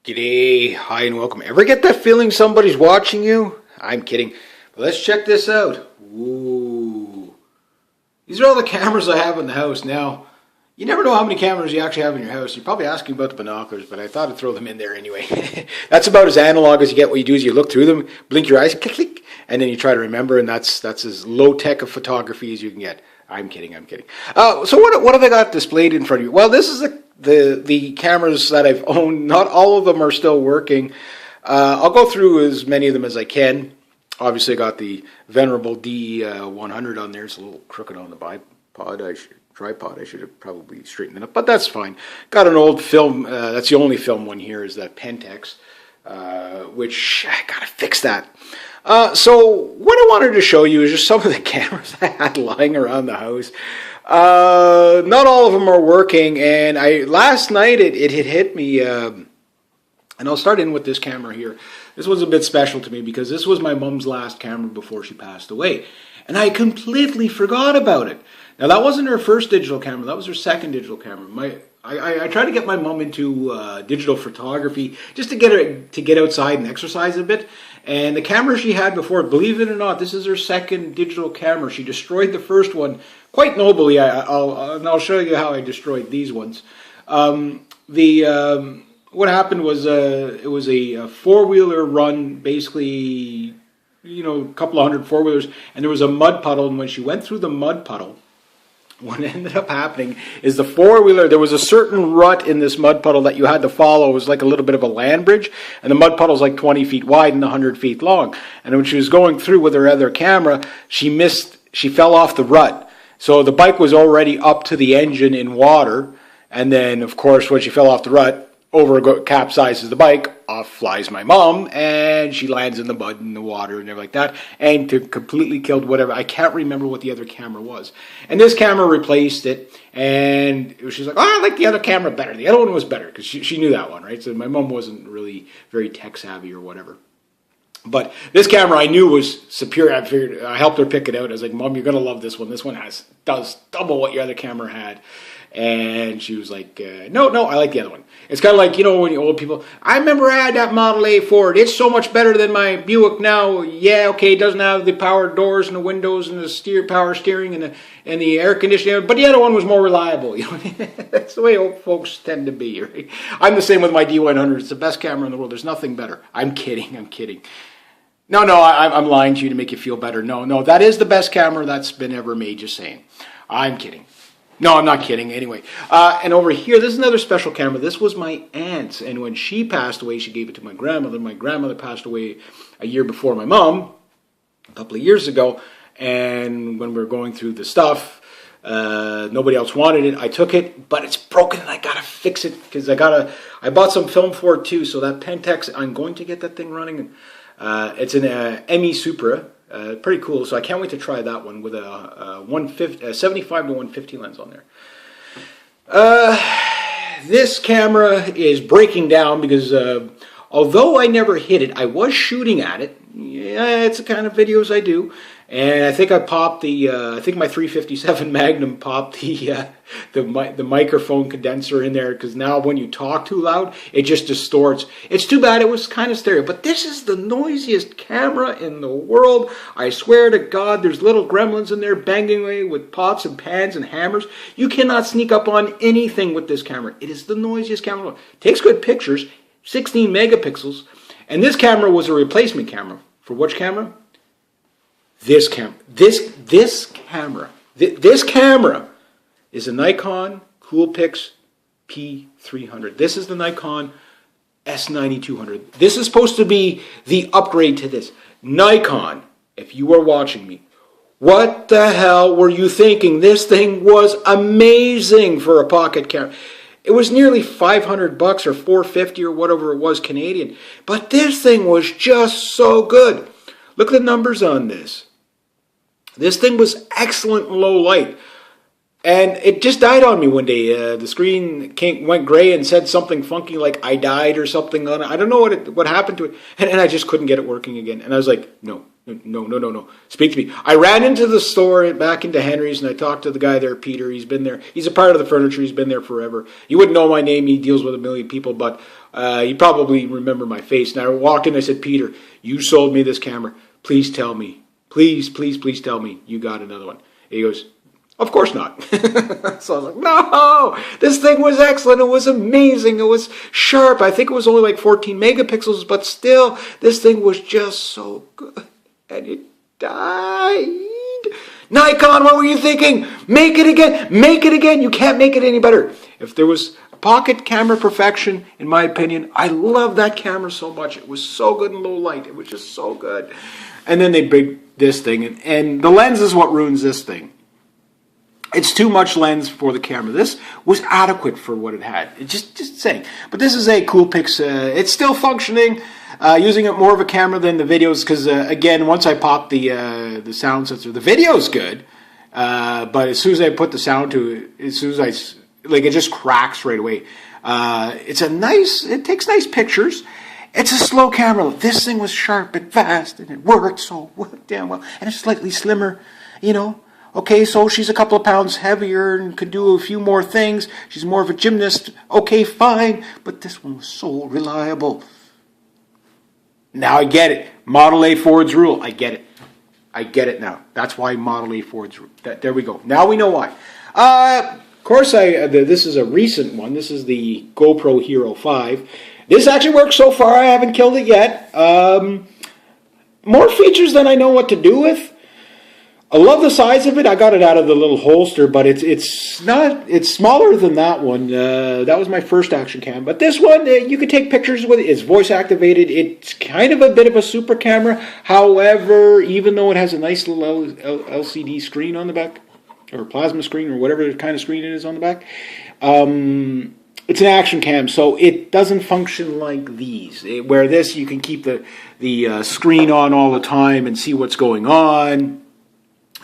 G'day, hi and welcome. Ever get that feeling somebody's watching you? I'm kidding. But let's check this out. Ooh. These are all the cameras I have in the house. Now, you never know how many cameras you actually have in your house. You're probably asking about the binoculars, but I thought I'd throw them in there anyway. That's about as analog as you get. What you do is you look through them, blink your eyes, click, click, and then you try to remember, and that's as low-tech of photography as you can get. I'm kidding. So what have I got displayed in front of you? Well, this is the cameras that I've owned. Not all of them are still working. I'll go through as many of them as I can. Obviously, I got the venerable D100 on there. It's a little crooked on the tripod. I should have probably straightened it up, but that's fine. Got an old film. That's the only film one here is that Pentax, which I gotta fix that. So what I wanted to show you is just some of the cameras I had lying around the house. Not all of them are working, and last night it had hit me, and I'll start in with this camera here. This was a bit special to me because this was my mom's last camera before she passed away, and I completely forgot about it. Now that wasn't her first digital camera, that was her second digital camera. I tried to get my mom into digital photography just to get her to get outside and exercise a bit. And the camera she had before, believe it or not, this is her second digital camera. She destroyed the first one quite nobly. I'll show you how I destroyed these ones. What happened was it was a four-wheeler run, basically, a couple of hundred four-wheelers, and there was a mud puddle. And when she went through the mud puddle, what ended up happening is the four-wheeler, there was a certain rut in this mud puddle that you had to follow. It was like a little bit of a land bridge, and the mud puddle's like 20 feet wide and 100 feet long. And when she was going through with her other camera, she fell off the rut. So the bike was already up to the engine in water, and then, of course, when she fell off the rut, capsizes the bike, off flies my mom, and she lands in the mud and the water and everything like that, and completely killed whatever. I can't remember what the other camera was. And this camera replaced it, and she's like, I like the other camera better. The other one was better, because she knew that one, right? So my mom wasn't really very tech savvy or whatever. But this camera I knew was superior. I helped her pick it out. I was like, Mom, you're going to love this one. This one does double what your other camera had. And she was like, no, I like the other one. It's kind of like, when you old people, I remember I had that Model A Ford. It's so much better than my Buick now. Yeah, okay, it doesn't have the power doors and the windows and the power steering and the air conditioning, but the other one was more reliable. That's the way old folks tend to be, right? I'm the same with my D100. It's the best camera in the world. There's nothing better. I'm kidding. No, I'm lying to you to make you feel better. No, that is the best camera that's been ever made, just saying. I'm kidding. No, I'm not kidding. Anyway, and over here, this is another special camera. This was my aunt's, and when she passed away, she gave it to my grandmother. My grandmother passed away a year before my mom, a couple of years ago, and when we were going through the stuff, nobody else wanted it. I took it, but it's broken, and I gotta fix it, because I bought some film for it too, so that Pentax, I'm going to get that thing running. It's an ME Supra. Pretty cool, so I can't wait to try that one with a 75 to 150 lens on there. This camera is breaking down because although I never hit it, I was shooting at it. Yeah, it's the kind of videos I do. And I think I popped I think my 357 Magnum popped the microphone condenser in there, because now when you talk too loud, it just distorts. It's too bad it was kind of stereo, but this is the noisiest camera in the world. I swear to God, there's little gremlins in there banging away with pots and pans and hammers. You cannot sneak up on anything with this camera. It is the noisiest camera. It takes good pictures, 16 megapixels, and this camera was a replacement camera. For which camera? This camera. This camera is a Nikon Coolpix P300. This is the Nikon S9200. This is supposed to be the upgrade to this. Nikon, if you are watching me, what the hell were you thinking? This thing was amazing for a pocket camera. It was nearly $500 or $450 or whatever it was Canadian. But this thing was just so good. Look at the numbers on this. This thing was excellent in low light. And it just died on me one day. The screen went gray and said something funky like I died or something on it. I don't know what happened to it. And I just couldn't get it working again. And I was like, no. Speak to me. I ran into the store back into Henry's and I talked to the guy there, Peter. He's been there. He's a part of the furniture. He's been there forever. You wouldn't know my name. He deals with a million people. But You probably remember my face. And I walked in and I said, Peter, you sold me this camera. Please tell me. Please, please, please tell me you got another one. He goes, of course not. So I was like, no, this thing was excellent. It was amazing. It was sharp. I think it was only like 14 megapixels, but still, this thing was just so good. And it died. Nikon, what were you thinking? Make it again. Make it again. You can't make it any better. If there was pocket camera perfection, in my opinion, I love that camera so much. It was so good in low light. It was just so good. And then they bring this thing, and the lens is what ruins this thing. It's too much lens for the camera. This was adequate for what it had. It's just saying. But this is a Coolpix. It's still functioning. Using it more of a camera than the videos because, again, once I pop the sound sensor, the video's good. But as soon as I put the sound to it, as soon as it just cracks right away. It takes nice pictures. It's a slow camera. This thing was sharp and fast, and it worked so damn well. And it's slightly slimmer, you know. Okay, so she's a couple of pounds heavier and could do a few more things. She's more of a gymnast. Okay, fine. But this one was so reliable. Now I get it. Model A Ford's rule. I get it. I get it now. That's why Model A Ford's rule. There we go. Now we know why. Of course, this is a recent one. This is the GoPro Hero 5. This actually works so far. I haven't killed it yet. More features than I know what to do with. I love the size of it. I got it out of the little holster, but it's smaller than that one. That was my first action cam. But this one, you can take pictures with it. It's voice activated. It's kind of a bit of a super camera. However, even though it has a nice little LCD screen on the back, or plasma screen, or whatever kind of screen it is on the back, it's an action cam, so it doesn't function like these. Where this, you can keep the screen on all the time and see what's going on.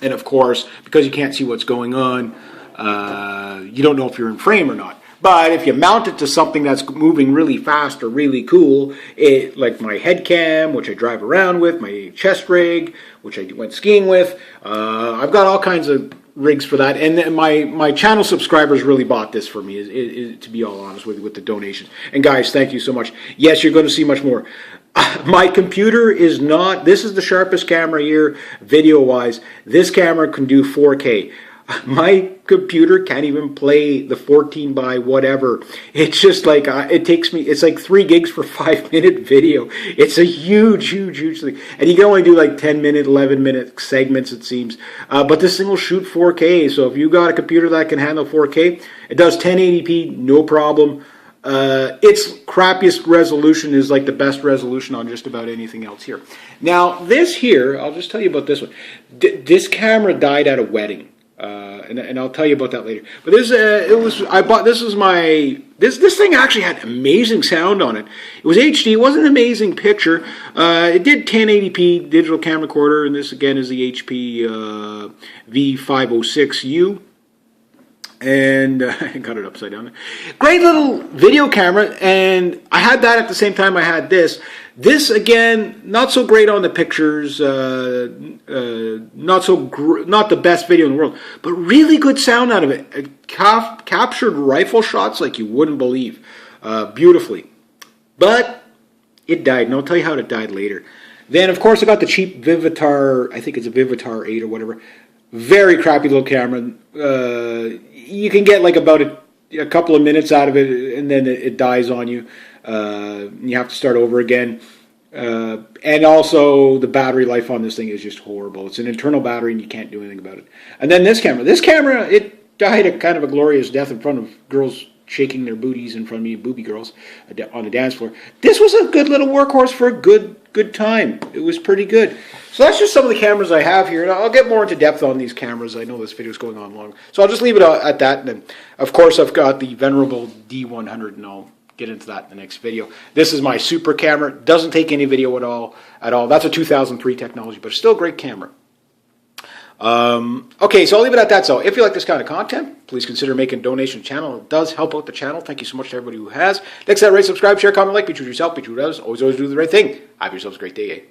And of course, because you can't see what's going on, you don't know if you're in frame or not. But if you mount it to something that's moving really fast or really cool, like my head cam, which I drive around with, my chest rig, which I went skiing with, I've got all kinds of rigs for that. And my channel subscribers really bought this for me, to be all honest with you, with the donations. And guys, thank you so much. Yes, you're going to see much more. My computer is not, this is the sharpest camera here, video-wise. This camera can do 4K. My computer can't even play the 14 by whatever. It's just like, it takes me, it's like 3 gigs for 5-minute video. It's a huge, huge, huge thing. And you can only do like 10-minute, 11-minute segments, it seems. But this thing will shoot 4K. So if you got a computer that can handle 4K, it does 1080p, no problem. Its crappiest resolution is like the best resolution on just about anything else here. Now, this here, I'll just tell you about this one. This camera died at a wedding. And I'll tell you about that later. But this thing actually had amazing sound on it. It was HD. It wasn't an amazing picture. It did 1080p digital camcorder, and this again is the HP V506U. And I got it upside down. Great little video camera, and I had that at the same time I had this. This, again, not so great on the pictures, not the best video in the world, but really good sound out of it. It captured rifle shots like you wouldn't believe, beautifully. But it died, and I'll tell you how it died later. Then, of course, I got the cheap Vivitar, I think it's a Vivitar 8 or whatever. Very crappy little camera. You can get like about a couple of minutes out of it, and then it dies on you. You have to start over again. And also, the battery life on this thing is just horrible. It's an internal battery, and you can't do anything about it. And then this camera, it died a kind of a glorious death in front of girls shaking their booties in front of me, booby girls, on the dance floor. This was a good little workhorse for a good time. It was pretty good. So that's just some of the cameras I have here, and I'll get more into depth on these cameras. I know this video is going on long, so I'll just leave it at that. And then, of course, I've got the venerable D100, and I'll get into that in the next video. This is my super camera. Doesn't take any video at all. That's a 2003 technology, but it's still a great camera. Okay, so I'll leave it at that. So if you like this kind of content, please consider making a donation to the channel. It does help out the channel. Thank you so much to everybody who has. Next, rate, subscribe, share, comment, like, be true to yourself, be true to others. Always do the right thing. Have yourselves a great day.